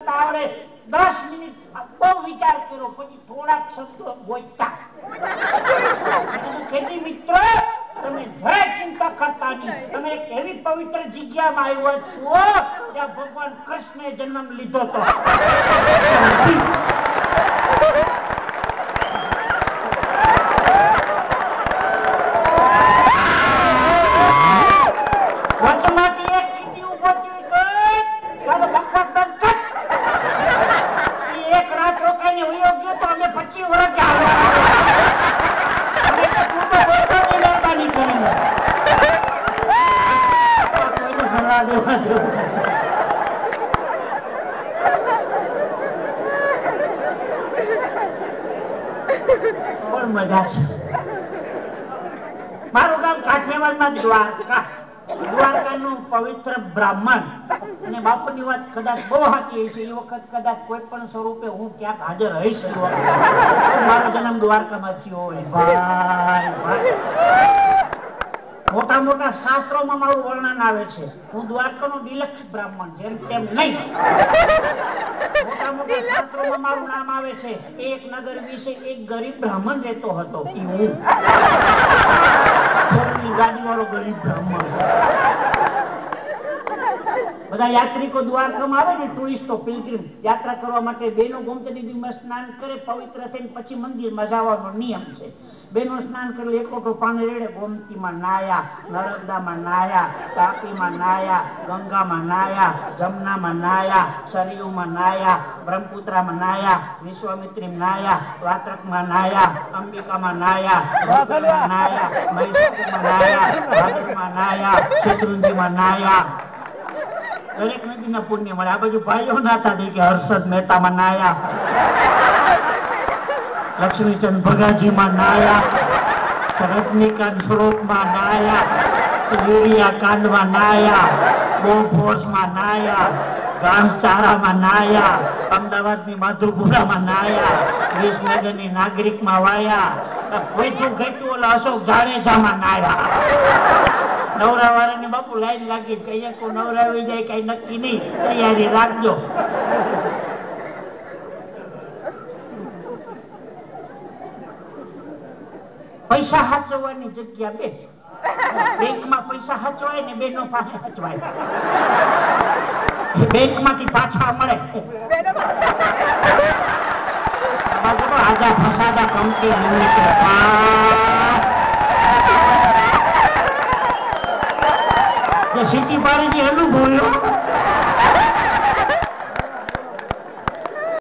આવડે 10 મિનિટ બહુ વિચાર કર્યો પછી થોડાક શબ્દો બોલતા કેદી મિત્ર તમે જરાય ચિંતા કરતા નહીં તમે એક એવી પવિત્ર જગ્યામાં આવ્યા છો જ્યાં ભગવાન કૃષ્ણે જન્મ લીધો હતો મજા છે મારું ગામ કાઠિયાવાડમાં દ્વારકાનું પવિત્ર બ્રાહ્મણ અને બાપુની વાત કદાચ બહુ સાચી છે એ વખત કદાચ કોઈ પણ સ્વરૂપે હું ક્યાંક હાજર રહીશ મારો જન્મ દ્વારકામાં થયો હોય ભાઈ મોટા મોટા શાસ્ત્રોમાં મારું વર્ણન આવે છે હું દ્વારકાનો ડિલક્ષ બ્રાહ્મણ જેમ તેમ નહીં મોટા મોટા શાસ્ત્રોમાં મારું નામ આવે છે એક નગર વિશે એક ગરીબ બ્રાહ્મણ રહેતો હતો ગાડી વાળો ગરીબ બ્રાહ્મણ બધા યાત્રિકો દ્વારકામાં આવે ને ટુરિસ્ટો પિલગ્રીમ યાત્રા કરવા માટે બેનો ગોમતી નદીમાં સ્નાન કરે પવિત્ર થઈને પછી મંદિરમાં જવાનો નિયમ છે બેનો સ્નાન કરી એક લોટો પાણી રેડે ગોમતીમાં નાયા નર્મદામાં નાયા તાપીમાં નાયા ગંગામાં નાયા જમનામાં નાયા સરયુમાં નાયા બ્રહ્મપુત્રામાં નાયા વિશ્વામિત્રીમાં નાયા વાત્રકમાં નાયા અંબિકામાં નાયા નાયા મહેસાગરમાં નાયા ભાદરમાં નાયા શેત્રુંજીમાં નાયા દરેક નદીના પુણ્ય મળે આ બાજુ ભાઈઓ નાતા કે હર્ષદ મહેતામાં નાયા લક્ષ્મીચંદ ભગાજીમાં નાયા રજનીકાંત સ્વરૂપમાં નાયા વીરિયા કાંડમાં નાયા બોફોર્સમાં નાયા ઘાસચારામાં નાયા અમદાવાદની માધુપુરામાં નાયા વિસનગરની નાગરિકમાં વાયા કોઈ ઘટ્યું ઓલા અશોક જાડેજામાં નાયા નવરા વાળાની બાપુ લાઈન લાગી કઈ કોઈ નવરાવી જાય કઈ નક્કી નહીં તૈયારી રાખજો પૈસા સાચવવાની જગ્યા બે બેંકમાં પૈસા સાચવાય ને બેનો પાસે સાચવાય બેંકમાંથી પાછા મળે આજા ફસાદા કંપની સિટી પાડીજી એનું બોલ્યો